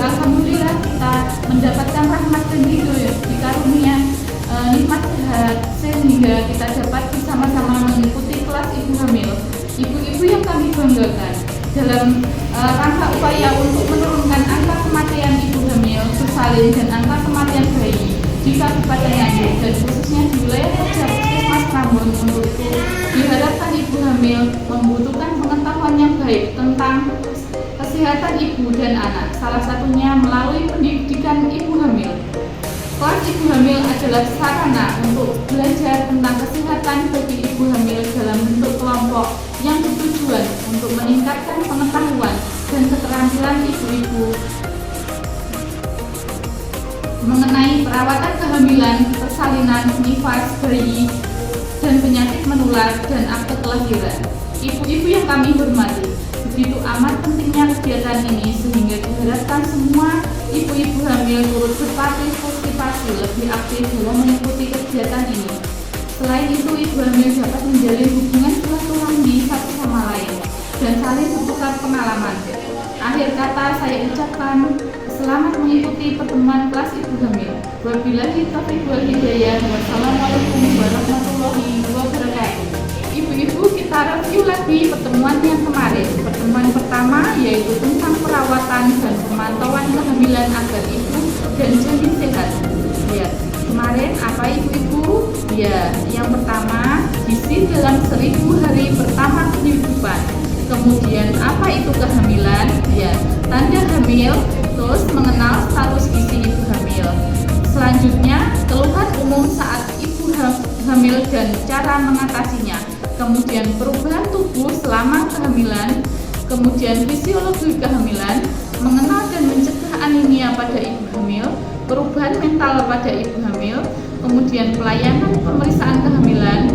alhamdulillah kita mendapatkan rahmat dan hidayah dikarunia nikmat sehat sehingga kita dapat bersama-sama mengikuti kelas ibu hamil, ibu-ibu yang kami banggakan dalam rangka upaya untuk menurunkan angka kematian ibu hamil, bersalin dan angka kematian bayi di Kabupaten Nganjuk dan khususnya di wilayah kerja Puskesmas Prambon. Untuk itu diharapkan ibu hamil membutuhkan pengetahuan yang baik tentang kesehatan ibu dan anak, salah satunya melalui pendidikan ibu hamil. Kelas ibu hamil adalah sarana untuk belajar tentang kesehatan bagi ibu hamil dalam bentuk kelompok yang bertujuan untuk meningkatkan pengetahuan dan keterampilan ibu-ibu mengenai perawatan kehamilan, persalinan, nifas, bayi, dan penyakit menular dan akte kelahiran. Ibu-ibu yang kami hormati, begitu amat pentingnya kegiatan ini sehingga diharapkan semua ibu-ibu hamil turut berpartisipasi lebih aktif dalam mengikuti kegiatan ini. Selain itu, ibu hamil dapat menjalin hubungan silaturahmi satu sama lain dan saling bertukar pengalaman. Akhir kata saya ucapkan selamat mengikuti pertemuan kelas ibu hamil. Wabillahi taufiq wal hidayah. Wassalamualaikum warahmatullahi wabarakatuh. Ibu-ibu, kita review lagi pertemuan yang kemarin. Pertemuan pertama yaitu tentang perawatan dan pemantauan kehamilan agar ibu dan janin sehat. Ya, kemarin apa ibu-ibu? Ya, yang pertama gizi dalam 1000 hari pertama kehidupan. Kemudian apa itu kehamilan? Ya, tanda hamil, terus mengenal status gizi ibu hamil. Selanjutnya keluhan umum saat ibu hamil dan cara mengatasinya. Kemudian perubahan tubuh selama kehamilan, kemudian fisiologi kehamilan, mengenal dan mencegah anemia pada ibu hamil, perubahan mental pada ibu hamil, kemudian pelayanan pemeriksaan kehamilan,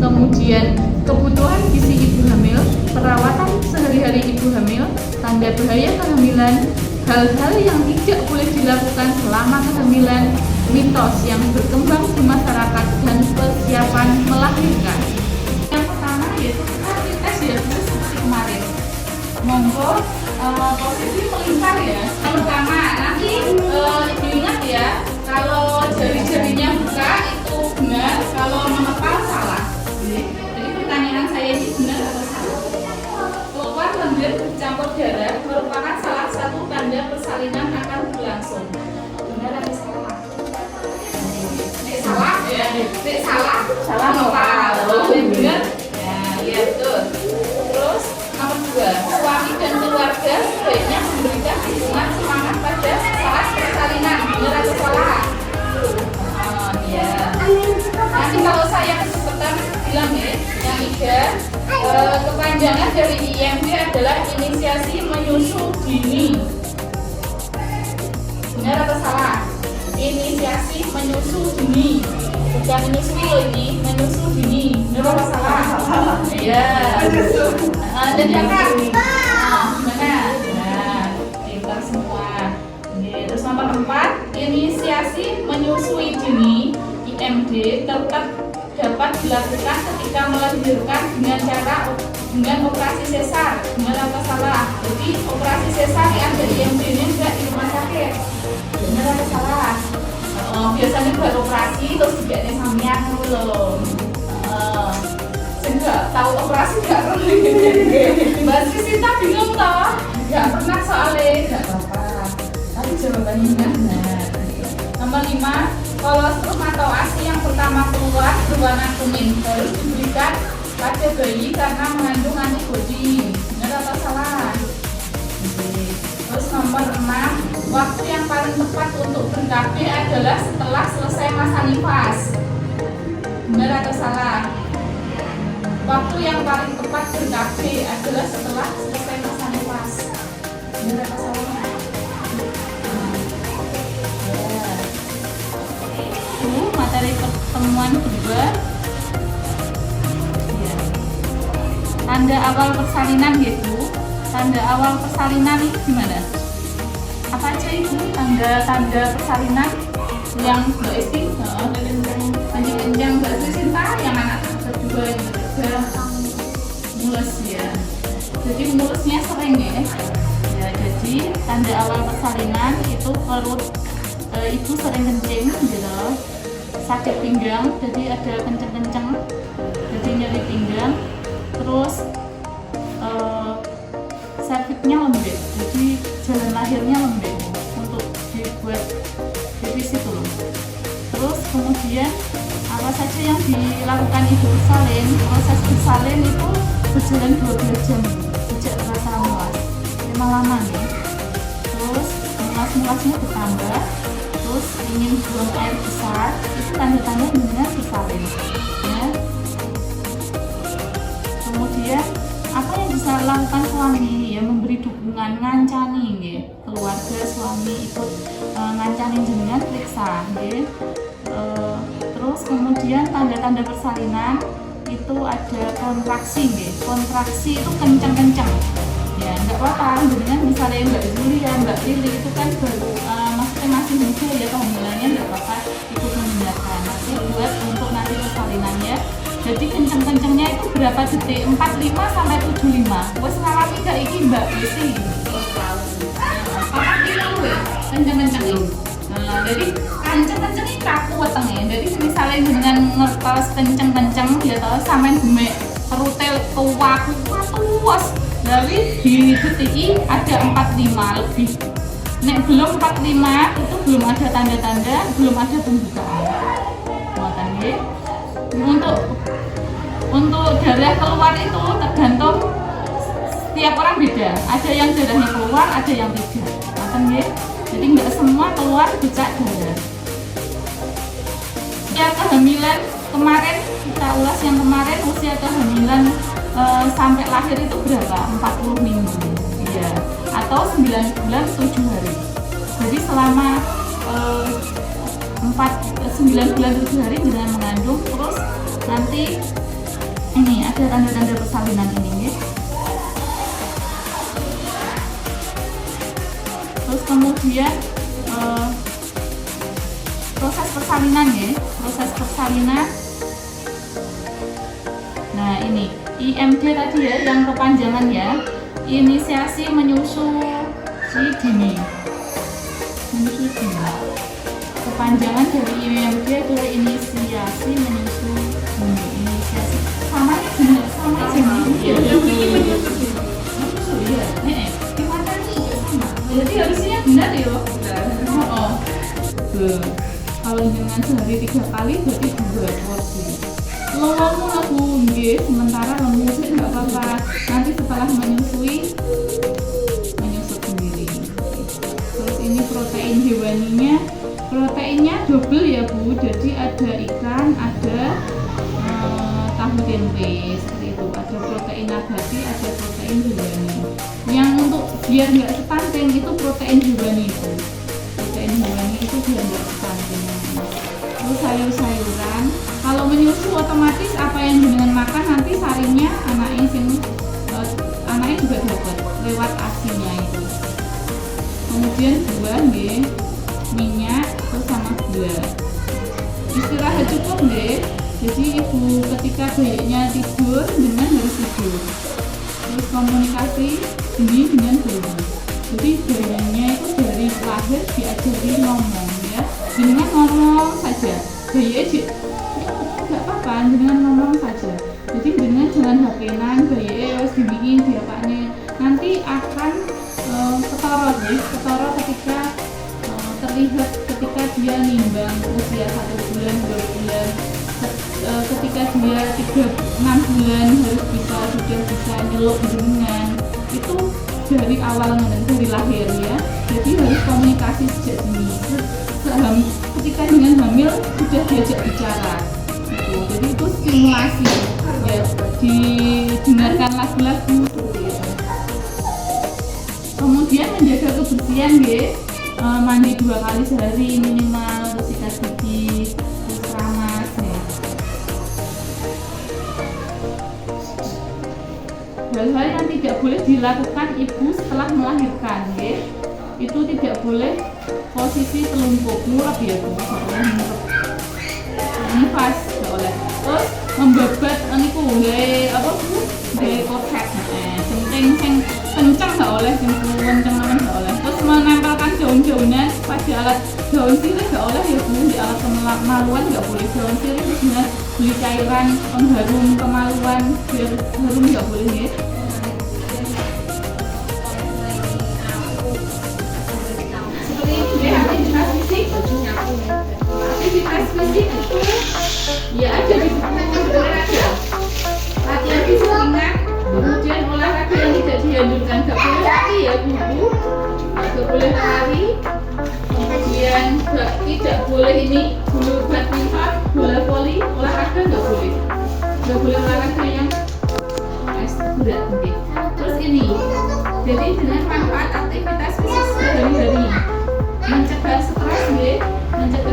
kemudian kebutuhan gizi ibu hamil, perawatan sehari-hari ibu hamil, tanda bahaya kehamilan, hal-hal yang tidak boleh dilakukan selama kehamilan, mitos yang berkembang di masyarakat, dan persiapan melahirkan. Yang pertama yaitu rapid test ya, seperti kemarin. Monggo posisi melingkar ya. Yang pertama nanti ibu ingat ya, kalau jari-jarinya buka itu benar, kalau mengepal salah. Jadi pertanyaan saya ini benar atau salah? Keluar lendir bercampur darah merupakan salah satu tanda persalinan akan berlangsung. Benar atau salah? Salah ya, salah mengepal. Benar? Ya, lihat tuh. Terus nomor 2, suami dan keluarga sebaiknya memberikan dukungan semangat pada saat persalinan. Benar atau salah? Oh iya. Nanti kalau saya kesempatan bilang ya, yang 3, kepanjangan dari IMD adalah inisiasi menyusu dini. Benar atau salah? Inisiasi menyusu dini, bukan menyusui loh ini, menyusu dini. Benar atau salah? Iya. Dan kakak, benar. Nah, pintar semua. Terus nomor 4, inisiasi menyusui dini IMD tetap dapat dilakukan ketika melahirkan dengan operasi sesar. Benar atau salah? Jadi operasi sesar yang ada IMD ini enggak di rumah sakit. Benar atau salah? Biasanya buat operasi terus juga sampean loh. Enggak tahu operasi enggak pernah. Mbak Sisita bingung toh? Enggak pernah soalnya. Enggak apa-apa. Tapi jawabannya benar. Nomor 5, kolostrum atau ASI yang pertama keluar berwarna kuning harus diberikan pada bayi karena mengandung antibodi. Benar atau salah? Terus nomor 6, waktu yang paling tepat untuk ber-KB adalah setelah selesai masa nifas. Benar atau salah? Waktu yang paling tepat ber-KB adalah setelah selesai masa nifas. Benar atau salah? Materi pertemuan kedua ya. Tanda awal persalinan gitu. Tanda awal persalinan ini gimana? Apa aja itu tanda-tanda persalinan yang Mbak Esti? Kencang Mbak Sinta, yang anak kedua yang ketiga mulus ya. Jadi mulusnya sering ya. Ya, jadi Jadi tanda awal persalinan itu perut ibu sering kencing gitu, sakit pinggang, jadi ada kenceng-kenceng, jadi nyeri pinggang, terus serviknya lembek, jadi jalan lahirnya lembek untuk dibuat pipis itu loh. Terus kemudian apa saja yang dilakukan ibu bersalin, proses bersalin itu berjalan 12 jam sejak terasa mulas, memang lama nih. Terus mulas-mulasnya bertambah, terus ingin buang air besar, itu tanda-tanda dengan bersalin ya. Kemudian apa yang bisa lakukan suami ya, memberi dukungan, ngancani ya. Keluarga suami ikut ngancani dengan periksa ya. Terus kemudian tanda-tanda persalinan itu ada kontraksi ya. Kontraksi itu kencang-kencang ya, nggak apa-apa dengan misalnya Mbak Julia, Mbak Lili itu kan baru maksudnya masih muda ya, kehamilannya nggak apa-apa ikut mendengarkan, tapi buat untuk nanti persalinannya. Jadi kenceng-kencengnya itu berapa detik? 45 sampai 75. Wes ngalami gak iki Mbak Lili? Apa kilo ya? Kenceng-kenceng ini. Nah, jadi kenceng-kenceng ini kaku wetenge. Jadi misalnya dengan ngertos kenceng-kenceng ya toh sampean gemek perute kuat tuwas. Dari di detik ada 45 lebih. Nek belum 45 itu belum ada tanda-tanda, belum ada pembukaan. Ngoten nggih. Untuk darah keluar itu tergantung setiap orang beda. Ada yang darahnya keluar, ada yang tidak. Ngoten nggih. Jadi nggak semua keluar becak darah. Usia kehamilan kemarin kita ulas yang kemarin, usia kehamilan sampai lahir itu berapa? 40 minggu. Iya. Atau 9 bulan 7 hari. Jadi selama 9 bulan 7 hari dengan mengandung, terus nanti ini ada tanda-tanda persalinan ini ya. Terus kemudian proses persalinan ya, proses persalinan. Nah ini IMD tadi ya, yang kepanjangan ya, inisiasi menyusui dini. Menyusui dini. Kepanjangan dari IMD adalah inisiasi menyusui dini. Inisiasi sama jenis ya. Menyusui ya. Gimana nih sama? Jadi harusnya benar ya. Oh. Kalau dengan sehari 3 kali berarti 2 porsi. Lemu aku nggih, sementara lemu sih nggak apa-apa. Nanti setelah menyusui menyusut sendiri. Terus ini protein hewaninya, proteinnya double ya Bu. Jadi ada ikan, ada tahu tempe seperti itu. Ada protein nabati, ada protein hewani. Yang untuk biar nggak stunting itu protein hewani Bu. Protein hewani itu biar nggak stunting. Terus sayur-sayuran. Kalau menyusu otomatis apa yang dengan makan nanti sarinya anaknya juga dapat lewat asinya itu. Kemudian buah nggih, minyak, terus sama gula. Istirahat cukup nggih. Jadi ibu ketika bayinya tidur dengan harus tidur. Terus komunikasi ini dengan bayi. Jadi bayinya itu dari lahir diajari ngomong ya. Dengan ngomong saja. Bayi nggak apa-apa dengan ngomong saja. Jadi dengan jangan HP-nan, bayi harus dibikin diapaknya. Nanti akan ketara ketika terlihat ketika dia nimbang usia 1 bulan, 2 bulan, ketika dia 6 bulan sudah bisa nyeluk dengan itu dari awal dari lahir ya. Jadi harus komunikasi sejak dini. Ketika dengan hamil sudah diajak bicara. Jadi itu stimulasi ya, didengarkan lagu-lagu. Kemudian menjaga kebersihan ya, mandi 2 kali sehari minimal, terus sikat gigi, terus keramas ya. Hal-hal yang tidak boleh dilakukan ibu setelah melahirkan ya, itu tidak boleh posisi telungkup, ngurep ya Bu, nggak boleh ngurep. Ini pas nggak boleh. Terus membabat niku apa Bu? Korset. Penting sing kenceng nggak boleh, sing kenceng nggak boleh. daun sirih nggak oleh ya Bu, di alat kemaluan nggak boleh daun sirih. Terus kemudian beli cairan pengharum kemaluan biar harum nggak boleh ya. Seperti ini ya, aktivitas fisik. Aktivitas fisik itu ya ada di buku olahraga. Latihan fisik ringan, kemudian olahraga yang tidak dianjurkan, nggak boleh lari ya Bu, nggak boleh lari. Kemudian tidak boleh ini bola badminton, bola voli, olahraga nggak boleh olahraga yang berat mungkin. Terus ini, jadi dengan manfaat aktivitas fisik sehari-hari, mencegah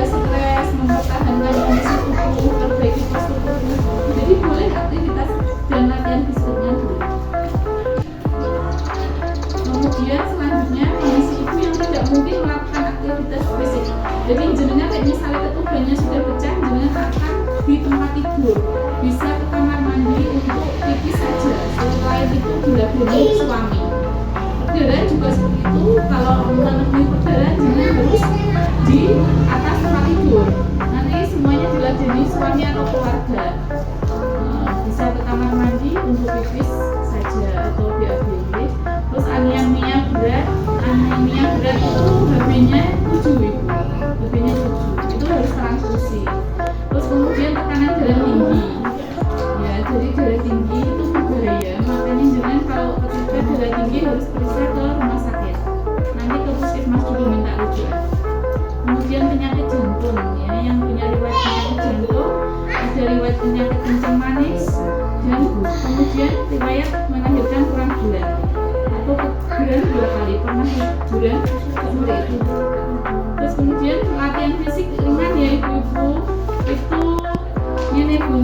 stres, mempertahankan kondisi tubuh, perbaiki postur tubuh. Jadi boleh aktivitas dan latihan fisiknya dulu. Kemudian selanjutnya kondisi ibu yang tidak mungkin melakukan aktivitas fisik. Jadi jenengan kayak misalnya ketubannya sudah pecah, jenengan akan di tempat tidur, bisa ke kamar mandi untuk pipis saja. Selain itu dilabeli suami. Perdarahan juga seperti itu. Kalau menemui perdarahan jenengan harus di atas tempat tidur. Nanti semuanya diladeni suami atau keluarga. Bisa ke kamar mandi untuk pipis saja atau BAB. Terus anemia berat itu HB-nya 7 Ibu. HB-nya 7. Itu harus transfusi. Terus kemudian tekanan darah tinggi. Ya, jadi darah tinggi itu berbahaya. Makanya jangan kalau ketika darah tinggi harus periksa ke rumah sakit. Nanti ke puskesmas dulu minta rujukan. Kemudian penyakit jantung ya, yang punya riwayat penyakit jantung, ada riwayat penyakit kencing manis dan kemudian riwayat melahirkan kurang bulan atau keguguran 2 kali, pernah keguguran seperti itu. Terus kemudian latihan fisik ringan ya ibu-ibu, itu ini Bu,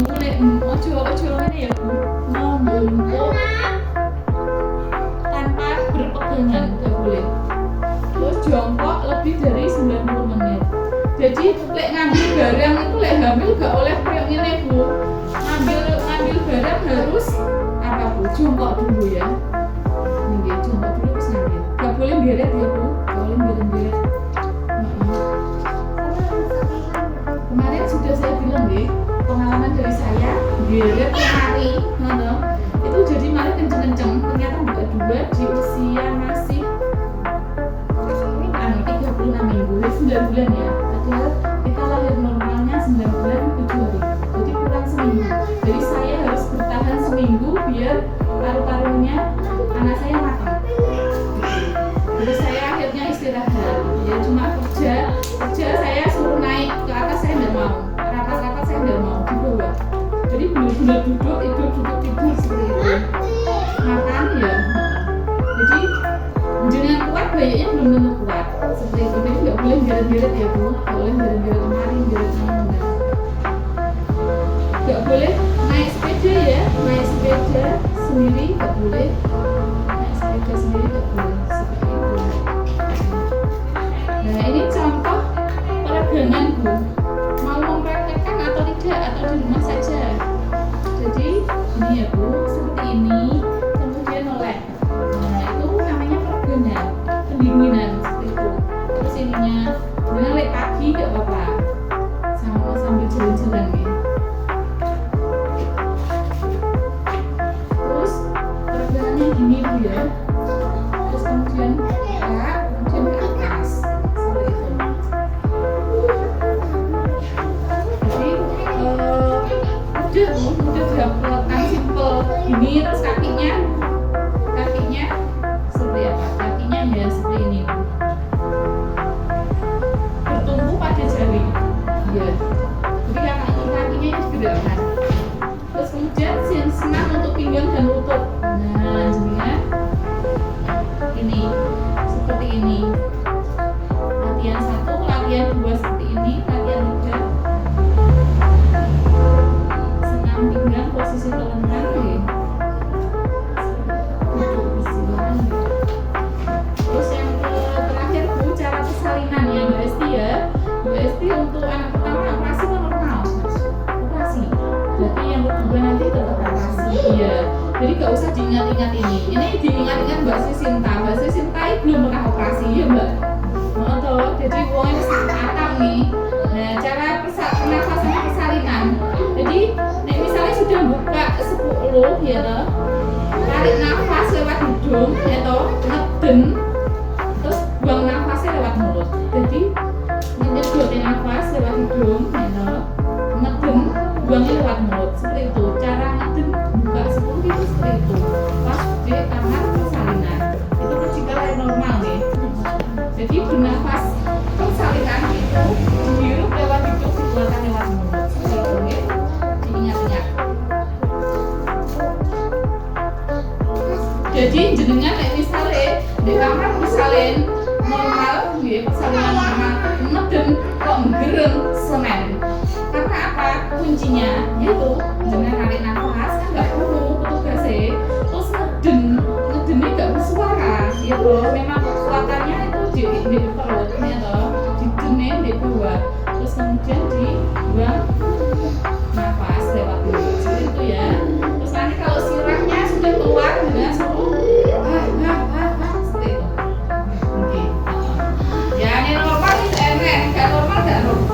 ojo ini ya Bu, membungkuk tanpa berpegangan, nggak boleh. Terus jongkok lebih dari 90 menit. Jadi lek ngambil barang itu lek hamil gak oleh kayak ini Bu. Ngambil barang harus apa Bu? Jongkok dulu ya. Nih jongkok dulu terus ngambil. Gak boleh beret ya Bu. Gak boleh beret. Kemarin sudah saya bilang deh, pengalaman dari saya beret kemari, itu jadi malah kenceng-kenceng. Ternyata dua di usia masih 36 minggu, 9 bulan ya. Padahal kita lahir normalnya 9 bulan 7 hari. Jadi kurang seminggu. Jadi saya harus bertahan seminggu biar paru-parunya anak saya matang. Jadi saya akhirnya istirahat. Ya cuma kerja saya suruh naik ke atas, saya nggak mau. Rapat-rapat saya nggak mau, di bawah. Jadi benar-benar duduk seperti itu. Makan ya. Jadi jenengan kuat, bayinya belum tentu kuat. Seperti itu, jadi nggak boleh geret-geret ya Bu, nggak boleh geret-geret kemarin, geret mana. Nggak boleh naik sepeda ya, naik sepeda sendiri nggak boleh, naik sepeda sendiri nggak boleh, seperti itu. Nah ini contoh peregangan Bu, mau mempraktekkan atau tidak, atau di rumah saja. Jadi ini ya Bu, seperti ini, kemudian oleh. Nah itu namanya peregangan, pendinginan seperti itu. Terus ininya, dengan lek pagi nggak apa-apa, sambil jalan-jalan nih. Terus peregangannya gini Bu ya. Terus kemudian ke atas seperti itu. Jadi udah dilakukan simple ini. Terus kakinya seperti apa? Kakinya ya seperti ini. Bertumpu pada jari. Ya. Jadi kakinya digerakkan. Terus kemudian senam untuk pinggang dan lutut. Nah, jenengan ini seperti ini. Latihan 1, latihan 2 seperti ini, latihan 3. Senam pinggang posisi telentang ya. Duduk bersilang. Terus yang terakhir Bu, cara persalinan ya Mbak Esti ya. Mbak Esti untuk anak pertama operasi normal. Operasi. Jadi yang kedua nanti tetap operasi. Iya. Jadi gak usah diingat-ingat ini. Ini diingat-ingat Mbak Sisinta. Mbak Sisinta belum pernah operasi ya Mbak. Jadi wong wis atam nih. Nah, cara pernafasan persalinan. Jadi nek misalnya sudah buka 10 ya toh. Tarik nafas lewat hidung ya toh, ngeden. Terus buang nafasnya lewat mulut. Jadi nyedot nafas lewat hidung ya toh. Ngeden, buang lewat mulut. Seperti itu. Cara ngeden buka 10 itu seperti itu. Pas di kamar persalinan. Itu jika normal nih. Jadi bernafas persalinan itu dihirup lewat hidung, dikeluarkan lewat mulut. Seperti itu ya. Diingat-ingat. Jadi jenengan misalnya di kamar persalin normal, ya persalinan normal, ngeden kok gereng semen. Karena apa? Kuncinya yaitu jenengan narik nafas kan nggak perlu petugasnya, terus ngedennya nggak bersuara, ya toh. Memang kekuatannya itu di perut, ya toh, didennya di bawah, terus kemudian dibuang nafas lewat mulut. Seperti itu ya. Terus nanti kalau sirahnya sudah keluar, dengan suruh seperti itu. Oke. Ya ini normal ini enak, nggak normal nggak normal.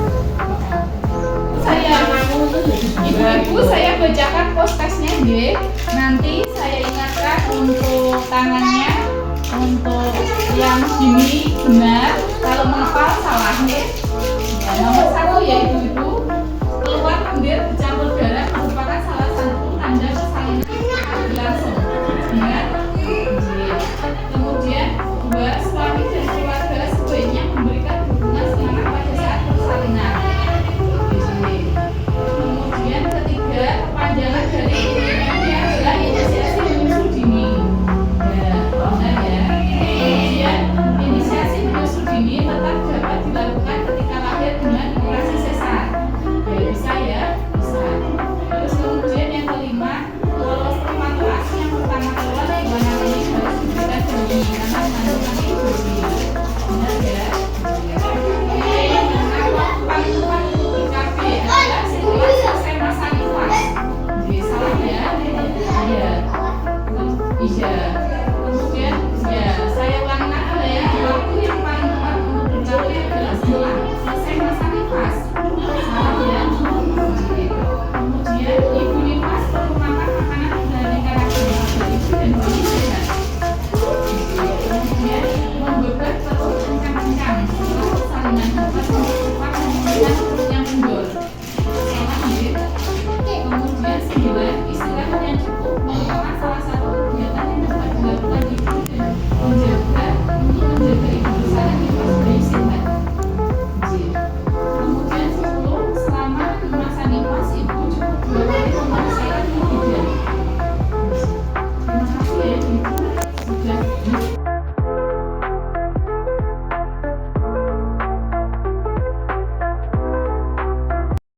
Ibu-ibu saya bacakan postesnya nggih. Nanti saya ingatkan untuk tangannya, untuk yang gini benar, kalau menghafal salah nggih. Ya, nomor 1 ya ibu-ibu, keluar lendir bercampur darah merupakan salah satu tanda persalinan langsung. Benar? Nggih. Kemudian 2, suami dan keluarga sebaiknya memberikan dukungan semangat pada saat persalinan. Kemudian ketiga, kepanjangan dari ini adalah inisiasi menyusu dini. Ya, benar ya. Kemudian inisiasi menyusu dini tetap dapat dilakukan ketika lahir dengan operasi sesar. Ya bisa ya, bisa. Terus kemudian yang kelima, kalau sperma asi yang pertama keluar di mana ini harus diberikan dini karena mengandung antibodi. Benar ya. Yang keenam, paling tepat untuk IKP adalah setelah selesai masa nifas. Jadi salah ya? Iya. Iya. Kemudian ya saya ulangi lagi ya. Waktu yang paling tepat untuk IKP adalah setelah selesai masa nifas. Salah ya? Kemudian ibu nifas perlu makan makanan dari karakter ibu dan bayi sehat. Kemudian membebat perut kencang-kencang setelah persalinan nafas.